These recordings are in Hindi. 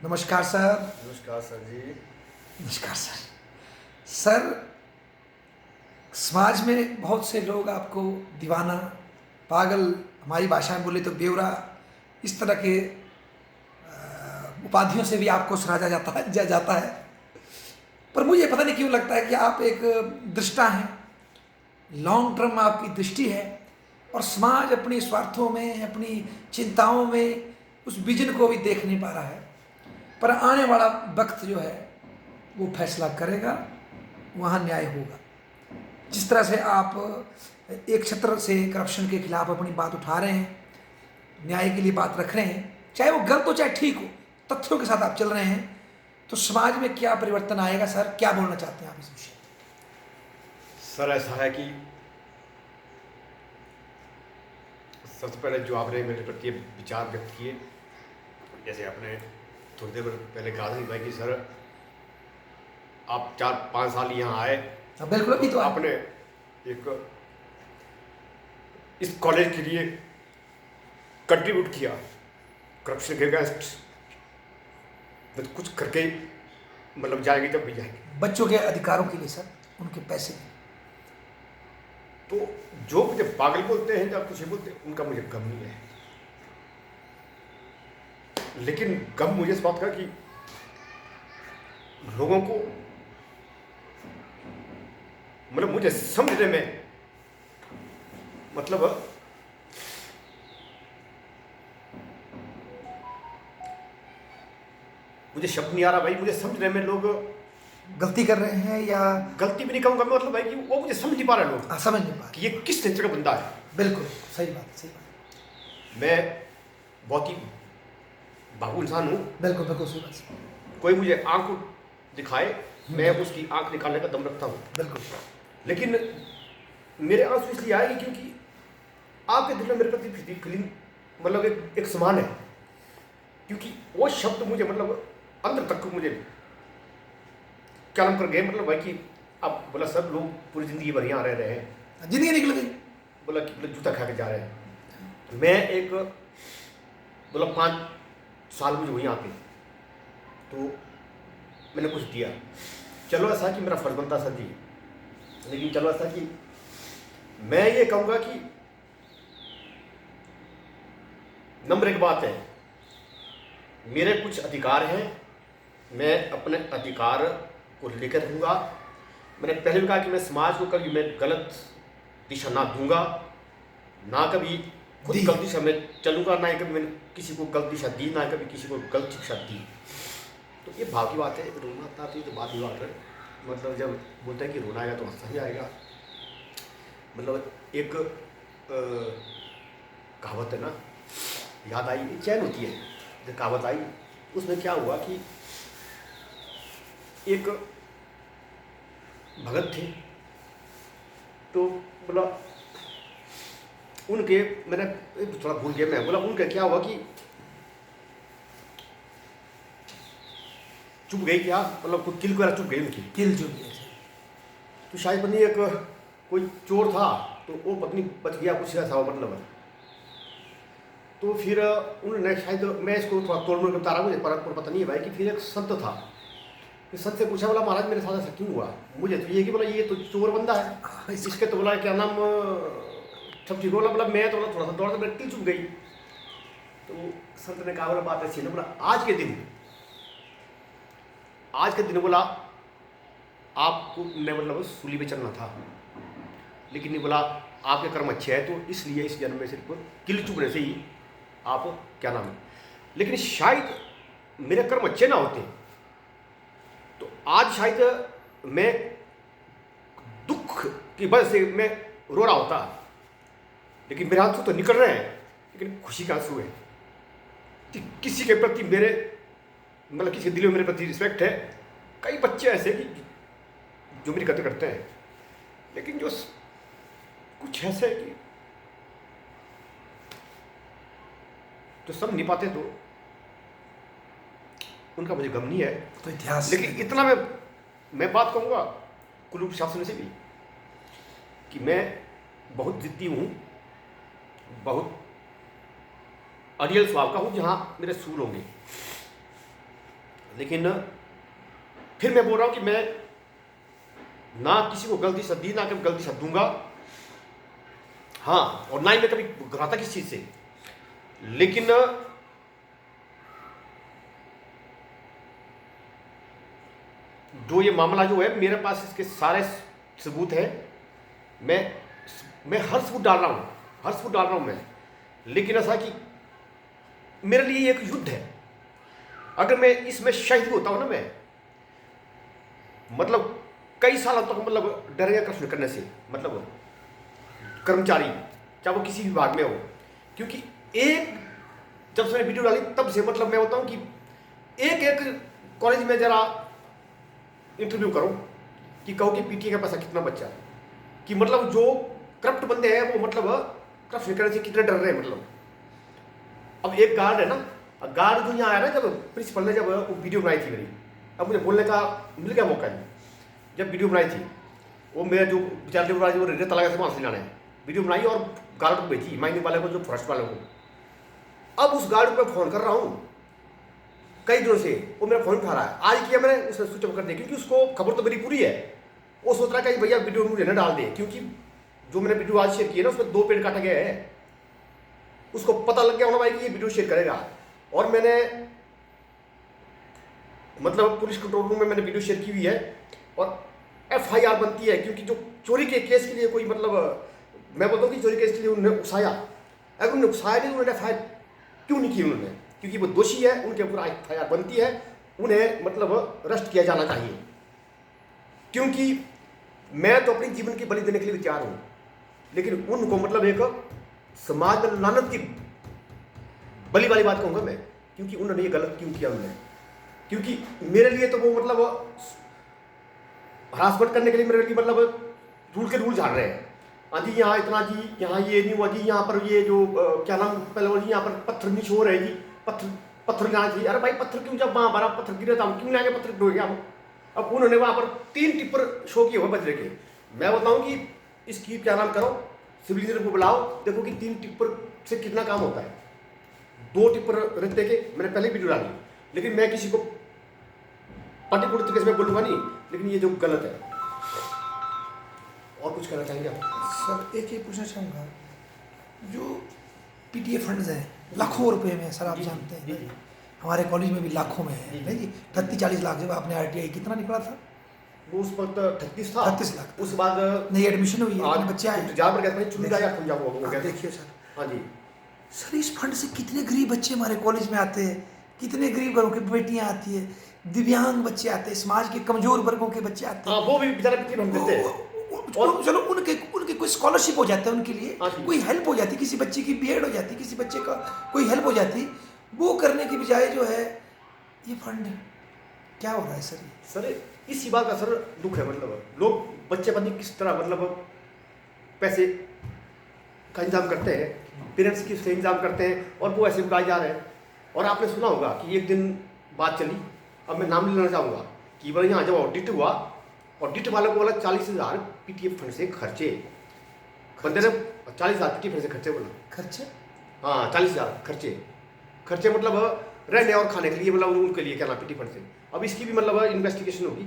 नमस्कार सर। नमस्कार सर जी। नमस्कार सर। सर, समाज में बहुत से लोग आपको दीवाना, पागल, हमारी भाषा में बोले तो बेवड़ा, इस तरह के उपाधियों से भी आपको सराहा जाता है। पर मुझे पता नहीं क्यों लगता है कि आप एक दृष्टा हैं, लॉन्ग टर्म आपकी दृष्टि है और समाज अपने स्वार्थों में, अपनी चिंताओं में उस विजन को भी देख नहीं पा रहा है। पर आने वाला वक्त जो है वो फैसला करेगा, वहाँ न्याय होगा। जिस तरह से आप एक छत्र से करप्शन के खिलाफ अपनी बात उठा रहे हैं, न्याय के लिए बात रख रहे हैं, चाहे वो गलत हो चाहे ठीक हो, तथ्यों के साथ आप चल रहे हैं, तो समाज में क्या परिवर्तन आएगा सर? क्या बोलना चाहते हैं आप इस विषय? सर ऐसा है कि सबसे पहले जो आपने मेरे प्रति विचार व्यक्त किए, जैसे आपने थोड़ी देर पहले कहा था भाई कि सर आप 4-5 साल यहाँ आए, बिल्कुल। अभी तो आपने एक इस कॉलेज के लिए कंट्रीब्यूट किया करप्शन के अगेंस्ट, तो कुछ करके मतलब जाएंगे जब भी जाएंगे। बच्चों के अधिकारों के लिए सर, उनके पैसे के लिए। तो जो मुझे पागल बोलते हैं या कुछ बोलते हैं, उनका मुझे गम नहीं है, लेकिन गम मुझे इस बात का कि लोगों को मतलब मुझे समझने में मतलब मुझे शब्द नहीं आ रहा भाई, मुझे समझने में लोग गलती कर रहे हैं या गलती भी नहीं कहूंगा मैं, मतलब भाई कि वो मुझे समझ नहीं पा रहे लोग, समझ नहीं पा कि ये किस नेचर का बंदा है। बिल्कुल सही बात, सही बात। मैं बहुत ही बाबू इंसान हूँ, बिल्कुल बिल्कुल सही बात। कोई मुझे आंख दिखाए मैं उसकी आंख निकालने का दम रखता हूँ, बिल्कुल। लेकिन मेरे आंसू इसलिए आएगी क्योंकि आपके दिल में मेरे प्रति फीलिंग मतलब एक समान है, क्योंकि वो शब्द मुझे मतलब अंदर तक मुझे क्या नाम कर गए, मतलब भाई कि अब बोला सब लोग पूरी जिंदगी भर यहाँ रह रहे हैं, जिंदगी निकल गई, बोला कि बोला जूता खा के जा रहे हैं। मैं एक बोला 5 साल मुझे वहीं आके तो मैंने कुछ दिया, चलो ऐसा कि मेरा फर्ज बनता सर जी, लेकिन चलो ऐसा कि मैं ये कहूँगा कि नंबर एक बात है, मेरे कुछ अधिकार हैं, मैं अपने अधिकार को लेकर रहूँगा। मैंने पहले भी कहा कि मैं समाज को कभी मैं गलत दिशा ना दूंगा, ना कभी खुद गलत दिशा में चलूँगा, ना ही कभी मैंने किसी को गलत दिशा दी, ना कभी किसी को गलत शिक्षा दी। तो ये भाव की बात है, रोना आता तो ये तो बात ही बात है, मतलब जब बोलते हैं कि रोना आएगा तो हंसना ही आएगा। मतलब एक कहावत है ना, याद आई, चैन होती है, जब कहावत आई उसमें क्या हुआ कि एक भगत थे, तो बोला उनके, मैंने थोड़ा भूल गया मैं, बोला उनका क्या हुआ कि चुप गई, क्या मतलब कोई किल वगैरह चुप गई, उनकी किल चुप गई। तो शायद पत्नी एक कोई चोर था तो वो पत्नी बच गया, कुछ ऐसा हुआ मतलब। तो फिर उन्होंने शायद, मैं इसको थोड़ा तोड़ मोड़ के बता रहा हूँ, मुझे पता नहीं है भाई, कि फिर एक संत था, फिर संत से पूछा, बोला महाराज मेरे साथ ऐसा क्यों हुआ, मुझे तो ये कि बोला ये तो चोर बंदा है, इसके तो बोला क्या नाम सब ठीक, बोला मैं तो बोला थोड़ा सा दौड़ से टिल चुप गई। तो संत ने कहा, बोला बात ऐसी ना, बोला आज के दिन बोला आपको ने मतलब सूली पे चलना था, लेकिन नहीं बोला आपके कर्म अच्छे हैं तो इसलिए इस जन्म में सिर्फ किल चुभने से ही आप क्या नाम है, लेकिन शायद मेरे कर्म अच्छे ना होते तो आज शायद मैं दुख की वजह से मैं रो रहा होता, लेकिन मेरे आंसू तो निकल रहे हैं, लेकिन खुशी के आंसू है कि किसी के प्रति मेरे मतलब किसी के दिल में मेरे प्रति रिस्पेक्ट है। कई बच्चे ऐसे कि जो मेरी कदर करते हैं, लेकिन जो कुछ ऐसे कि तो सब नहीं पाते, तो उनका मुझे गम नहीं है। तो इतिहास, लेकिन इतना मैं बात कहूँगा कुल शासन से भी कि मैं बहुत जिद्दी हूँ, बहुत अड़ियल स्वभाव का हूँ, जहाँ मेरे सूल होंगे लेकिन फिर मैं बोल रहा हूँ कि मैं ना किसी को गलती शब्द दी, ना कभी गलती शब्द दूंगा। हाँ, और ना ही मैं कभी घबराता किस चीज से। लेकिन जो ये मामला जो है, मेरे पास इसके सारे सबूत हैं। मैं हर सबूत डाल रहा हूं, हर सबूत डाल रहा हूं मैं। लेकिन ऐसा कि मेरे लिए एक युद्ध है। अगर मैं इसमें शहीद होता हूं ना, मैं मतलब कई सालों तक मतलब डरेगा प्रश्न करने से, मतलब कर्मचारी चाहे वो किसी विभाग में हो। क्योंकि एक जब से मैंने वीडियो डाली तब से मतलब मैं बताऊं कि एक एक कॉलेज में जरा इंटरव्यू करो कि कहो कि पीटीए का पैसा कितना बचा, कि मतलब जो करप्ट बंदे हैं वो मतलब करप्शन करने से कितने डर रहे हैं। मतलब अब एक गार्ड है ना, गार्ड जो यहाँ आया ना, जब प्रिंसिपल ने जब वो वीडियो बनाई थी मेरी, अब मुझे बोलने का मिल गया मौका जी। जब वीडियो बनाई थी वो मेरा जो विचार वो रेत लगा से वहाँ से लाना है, वीडियो बनाई और गार्ड को भेजी, माइनिंग वाले को, जो फॉरेस्ट वाले को। अब उस गार्ड को मैं फोन कर रहा हूँ कई दिनों से, वो मेरा फोन उठा रहा है। आज किया मैंने, उसने स्विच ऑफ कर दिया, क्योंकि उसको खबर तो मेरी पूरी है। वो सोच रहा है कि भैया वीडियो मुझे न डाल दे, क्योंकि जो मैंने वीडियो आज शेयर किया ना उसमें 2 पेड़ काटा गया है। उसको पता लग गया होना भाई कि ये वीडियो शेयर करेगा। और मैंने मतलब पुलिस कंट्रोल रूम में मैंने वीडियो शेयर की हुई है और FIR बनती है। क्योंकि जो चोरी के केस के लिए कोई मतलब, मैं बोलता हूँ कि चोरी केस के लिए उन्होंने उकसाया, अगर उन्होंने उकसाया नहीं, उन्होंने FIR क्यों नहीं की उन्होंने? क्योंकि वो दोषी है, उनके ऊपर FIR बनती है, उन्हें मतलब अरेस्ट किया जाना चाहिए। क्योंकि मैं तो अपने जीवन की बलि देने के लिए तैयार हूँ, लेकिन उनको मतलब एक समाज में लानत की बलि वाली बात कहूँगा मैं। क्योंकि उन्होंने ये गलत क्यों किया उन्होंने? क्योंकि मेरे लिए तो वो मतलब हरासमेंट करने के लिए मेरे लिए मतलब रूल के रूल झाड़ रहे हैं। हाँ जी, यहाँ इतना जी, यहाँ ये नहीं हुआ जी, यहाँ पर ये जो क्या नाम पहले जी, यहाँ पर पत्थर नहीं शोर है जी, पत्थर जाना चाहिए। अरे भाई पत्थर क्यों, जब वहाँ बड़ा पत्थर गिरे था हम क्यों लाएंगे पत्थर ढो गया हम? अब उन्होंने वहाँ पर 3 टिप्पर शो किए हुए बजरे के। मैं बताऊँ कि इसकी क्या नाम करो, सिविल इंजीनियर को बुलाओ, देखो कि 3 टिप्पर से कितना काम होता है। 2 टिप्पर रहते के मैंने पहले वीडियो डाली, लेकिन मैं किसी को पर्टिकुलर तरीके से मैं बोलूँगा नहीं, लेकिन ये जो गलत है। और कुछ कहना चाहेंगे आप? सर एक ही पूछना चाहूँगा, जो पीटीए फंड्स हैं लाखों रुपए में सर, आप जानते हैं जी। हमारे कॉलेज में भी लाखों में है नहीं जी। 30-40 लाख जब आपने RTI कितना निकला था? वो उस वक्त 38 था, 38 लाख। उस बाद नई एडमिशन हुई है, कितने बच्चे आए? जा पर गया चुन गया खुंजा हो गया। देखिए सर, हाँ जी सर इस फंड से कितने गरीब बच्चे हमारे कॉलेज में आते हैं, कितने गरीब वर्गों की बेटियां आती है, दिव्यांग बच्चे आते हैं, समाज के कमजोर वर्गों के बच्चे आते हैं। हाँ, वो भी बेचारे देते हैं। और चलो उनके कोई स्कॉलरशिप हो जाता है उनके लिए, हाँ जी। कोई हेल्प हो जाती, किसी बच्चे की बीएड हो जाती, किसी बच्चे का कोई हेल्प हो जाती, वो करने की बजाय जो है ये फंड क्या हो रहा है सर? सर इसी बात का सर दुख है। मतलब लोग बच्चे पता नहीं किस तरह मतलब पैसे का इंतजाम करते हैं, पेरेंट्स की से इंतजाम करते हैं, और वो ऐसे उड़ाए जा रहे हैं। और आपने सुना होगा कि एक दिन बात चली, अब मैं नाम नहीं लेना चाहूँगा, कि बोले यहाँ जब ऑडिट हुआ, ऑडिट वालों को बोला 40,000 PTF फंड से खर्चे, बंदे ने 40,000 PTF फंड से खर्चे बोला। खर्चे? हाँ, 40,000 खर्चे मतलब रहने और खाने के लिए, मतलब उनके लिए क्या ना PTF फंड से। अब इसकी भी मतलब इन्वेस्टिगेशन होगी,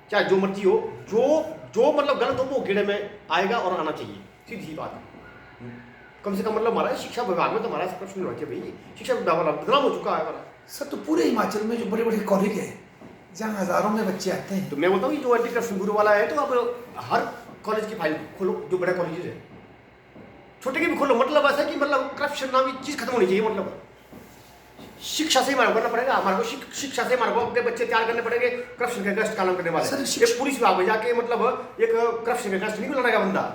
चाहे जो मर्जी हो, जो मतलब गलत हो वो गेड़े में आएगा और आना चाहिए, सीधी बात। कम से कम मतलब हमारा शिक्षा विभाग में तो हमारा प्रश्न होना चाहिए भाई, शिक्षा विभाग वाला बदनाम हो चुका है हमारा। सर तो पूरे हिमाचल में जो बड़े बड़े कॉलेज हैं जहाँ हज़ारों में बच्चे आते हैं, तो मैं बोलता हूँ कि जो एंटी करप्शन ब्यूरो वाला है, तो आप हर कॉलेज की फाइल खोलो, जो बड़े कॉलेज है, छोटे के भी खोलो। मतलब ऐसा कि मतलब करप्शन नाम की चीज़ खत्म होनी चाहिए। मतलब शिक्षा से हमारा करना पड़ेगा, हमारे को शिक्षा से हमारे को अपने बच्चे तैयार करने पड़ेंगे करप्शन के अगेंस्ट काम करने वाले। एक पुलिस विभाग में जाके मतलब एक करप्शन के अगेंस्ट नहीं लड़ेगा बंदा।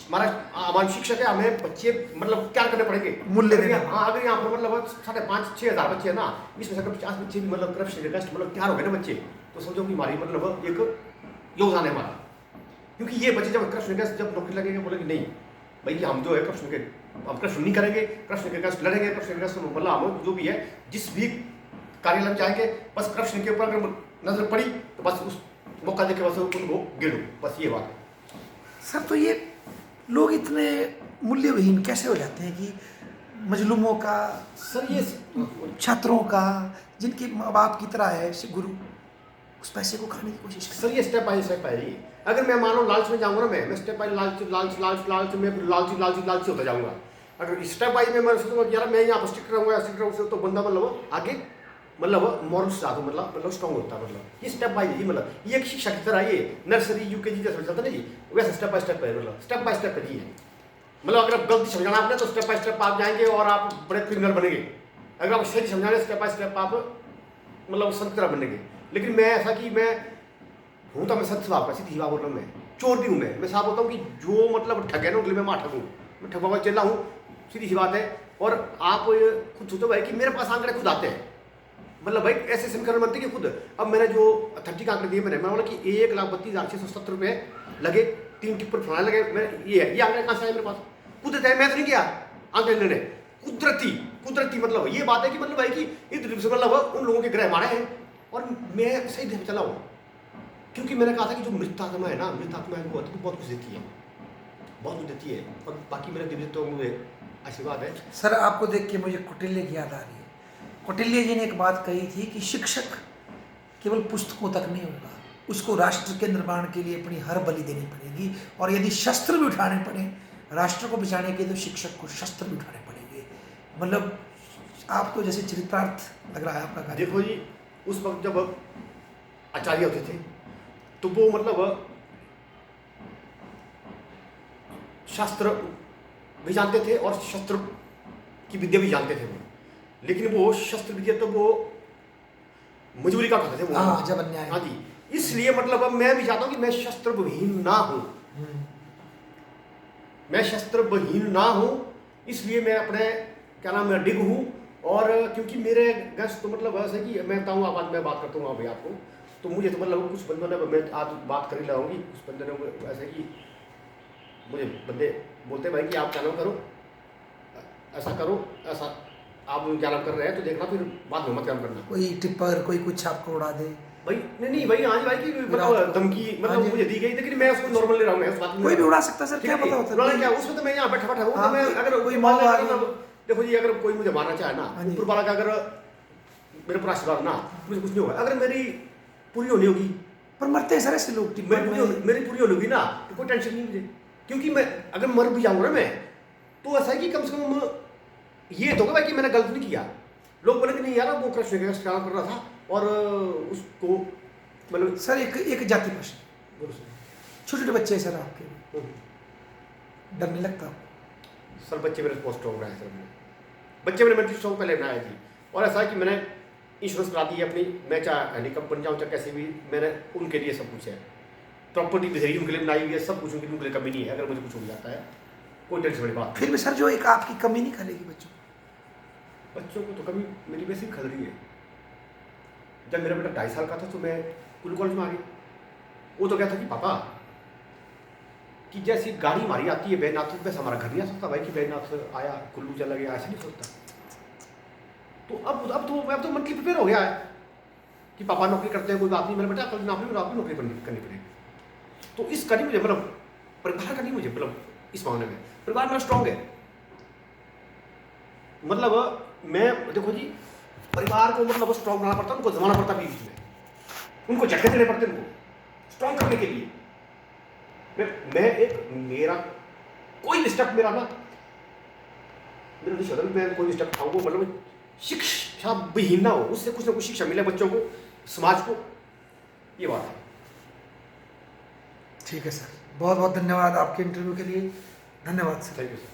हमारे शिक्षक है, हमें बच्चे मतलब क्या करने पड़ेंगे, मूल्य देने। हाँ, अगर यहाँ पर मतलब 5,500-6 हज़ार बच्चे हैं ना, इसमें से अगर 50 बच्चे भी मतलब करप्शन के अगेंस्ट मतलब तैयार हो गए ना बच्चे, तो समझो कि हमारी मतलब एक योगदान है हमारा। क्योंकि ये बच्चे जब करप्शन के अगेंस्ट जब नौकरी लगेंगे, बोलेंगे नहीं भाई हम जो है हम करप्शन नहीं करेंगे, करप्शन के अगेंस्ट लड़ेंगे, करप्शन के अगेंस्ट मतलब हम जो भी है जिस भी कार्यालय में जाएंगे, बस करप्शन के ऊपर अगर नजर पड़ी तो बस उस मौका देके बस उनको गिरो, बस ये बात है। सर तो ये लोग इतने मूल्यविहीन कैसे हो जाते हैं कि मजलूमों का, सर ये छात्रों का, जिनके माँ बाप की तरह है गुरु, उस पैसे को खाने की कोशिश करें। सर ये स्टेप बाय स्टेप है जी। अगर मैं मान लो लालच में जाऊंगा ना, मैं स्टेप बाय लालच लालच लालच लालच में लालची होता जाऊंगा। अगर स्टेप बाय में मैं सोचूंगा यार मैं यहाँ पर स्ट्रिक्ट रहूंगा तो बंदा मतलब आगे मतलब मॉरल साथ मतलब स्ट्रॉन्ग होता है। मतलब ये स्टेप बाय जी, मतलब ये एक शिक्षा की तरह, ये नर्सरी यूकेजी जैसे चलता ना जी, वैसे स्टेप बाय स्टेप है, मतलब स्टेप बाय स्टेप है जी। मतलब अगर आप गलती समझाना आपने तो स्टेप बाय स्टेप आप जाएंगे और आप बड़े क्रिमिनल बनेंगे। अगर आप सही समझाने स्टेप बाय स्टेप आप मतलब संत तरह बनेंगे। लेकिन मैं ऐसा कि मैं हूँ तो मैं सत्य स्वभाव का, सीधी बात बोल रहा हूँ, मैं चोर भी हूँ, मैं साफ बोलता हूँ कि जो मतलब ठग है ना उनके लिए मैं ठगूँ, मैं ठगवा चल रहा हूँ, सीधी सी बात है। और आप खुद सोचो भाई कि मेरे पास आंकड़े खुद आते हैं, मतलब भाई ऐसे समीकरण बनते कि खुद। अब मैंने जो 30 का आंकड़े दिए मैंने बोला कि 1,32,670 रुपये लगे, 3 टिप्पर फलाने लगे, मैं ये आंकड़े कहाँ से आए मेरे पास? खुद है, मैं तो नहीं किया आंकड़े लेने, कुदरती मतलब ये बात है कि मतलब भाई कि इस मतलब उन लोगों के ग्रह मारे हैं और मैं सही ढंग चला हूँ। क्योंकि मैंने कहा था कि जो मृत आत्मा है ना, मृत आत्मा है वो बहुत कुछ देती है, बहुत कुछ देती है। और बाकी मेरे दिव्य तो मुझे आशीर्वाद है। सर आपको देख के मुझे कौटिल्य की याद आ रही है। कौटिल्य जी ने एक बात कही थी कि शिक्षक केवल पुस्तकों तक नहीं होगा, उसको राष्ट्र के निर्माण के लिए अपनी हर बलि देनी पड़ेगी, और यदि शस्त्र भी उठाने पड़े राष्ट्र को बचाने के तो शिक्षक को शस्त्र भी उठाने पड़ेंगे। मतलब आप तो जैसे चरितार्थ लग रहा है आपका कार्य। देखो जी, उस वक्त जब आचार्य होते थे तो वो मतलब शास्त्र भी जानते थे और शस्त्र की विद्या भी जानते थे वो, लेकिन वो शस्त्र विद्या तो वो मजबूरी का करते थे वो। हाँ, जब अन्याय। हाँ जी, इसलिए मतलब अब मैं भी चाहता हूँ कि मैं शस्त्र विहीन ना हूँ, मैं शस्त्र विहीन ना हूँ। इसलिए मैं अपने क्या नाम है डिग हूँ। और क्योंकि मेरे गेस्ट तो मतलब ऐसे कि मैं बताऊँ आप, आज मैं बात करता हूँ अभी आपको, तो मुझे तो मतलब कुछ बंदों ने, मैं आज बात कर ही लाऊंगी, कुछ बंदों ने ऐसे कि मुझे बंदे बोलते भाई कि आप क्या नाम करो, ऐसा करो, ऐसा आप क्या नाम कर रहे हैं तो देखना फिर बाद में मत काम करना। कोई टिप्पर कोई कुछ आपको उड़ा दे भाई नहीं भाई, हाँ जी भाई की मतलब धमकी मतलब मुझे दी गई, लेकिन मैं उसको नॉर्मल ले रहा हूँ, मैं उस बात में कोई भी उड़ा सकता सर, क्या पता होता है क्या उसमें तो मैं यहाँ बैठा हूँ। हाँ, मैं अगर कोई माओवादी, देखो जी, अगर कोई मुझे मारना चाहे ना, ऊपर वाला का अगर मेरे पर आशीर्वाद ना, मुझे कुछ नहीं होगा। अगर मेरी पूरी होनी होगी, पर मरते हैं सर ऐसे लोग मेरी पूरी होनी होगी ना तो कोई टेंशन नहीं मुझे। क्योंकि मैं अगर मर भी जाऊंगा ना मैं, तो ऐसा है कि कम से कम ये तो होगा भाई कि मैंने गलत नहीं किया। लोग बोले कि नहीं यार वो कृष्ण के काम कर रहा था और उसको मतलब। सर एक जाति प्रश्न, छोटे छोटे बच्चे सर आपके डर नहीं लगता आपको? सर बच्चे मेरे बहुत स्ट्रॉन्ग रहे सर, बच्चे मेरे मेंटली स्ट्रॉन्ग पहले बनाया जी। और ऐसा है कि मैंने इंश्योरेंस करा दी है अपनी, मैं चाहे हैंडीकैप बन जाऊँ चाहे कैसे भी, मैंने उनके लिए सब कुछ है, प्रॉपर्टी भी उनके लिए बनाई हुई है, सब कुछ उनके लिए कमी नहीं है। अगर मुझे कुछ हो जाता है कोई टेंशन वाली बात। फिर भी सर जो एक आपकी कमी नहीं खलेगी बच्चों को तो कमी मेरी वैसे ही खल रही है। जब मेरा बेटा 2.5 साल का था तो मैं कुल्लू कॉलेज में आ गया। वो तो क्या था कि पापा कि जैसी गाड़ी हमारी आती है बैजनाथ, वैसे हमारा घर नहीं आ सकता भाई कि बैजनाथ आया कुल्लू चला गया, ऐसे नहीं सोचता। तो अब तो मेंटली प्रिपेयर हो गया है कि पापा नौकरी करते हैं, कोई बात नहीं, मेरा बेटा कल नौकरी करनी पड़ेगी। तो इस कड़ी मुझे मतलब परिवार का नहीं, मुझे मतलब इस मामले में परिवार मेरा स्ट्रॉन्ग है। मतलब मैं देखो जी, परिवार को मतलब स्ट्रॉन्ग बनाना पड़ता है, उनको जमाना पड़ता है बीच में, उनको झटके देने पड़ते हैं उनको स्ट्रॉन्ग करने के लिए। मैं एक मेरा कोई स्टेप मेरा ना मेरा नहीं चाहता मैं कोई स्टेप उठाऊँ मतलब शिक्षा विहीन ना हो, उससे कुछ ना कुछ शिक्षा मिले बच्चों को, समाज को, ये बात है। ठीक है सर, बहुत बहुत धन्यवाद आपके इंटरव्यू के लिए, धन्यवाद सर। Thank you sir.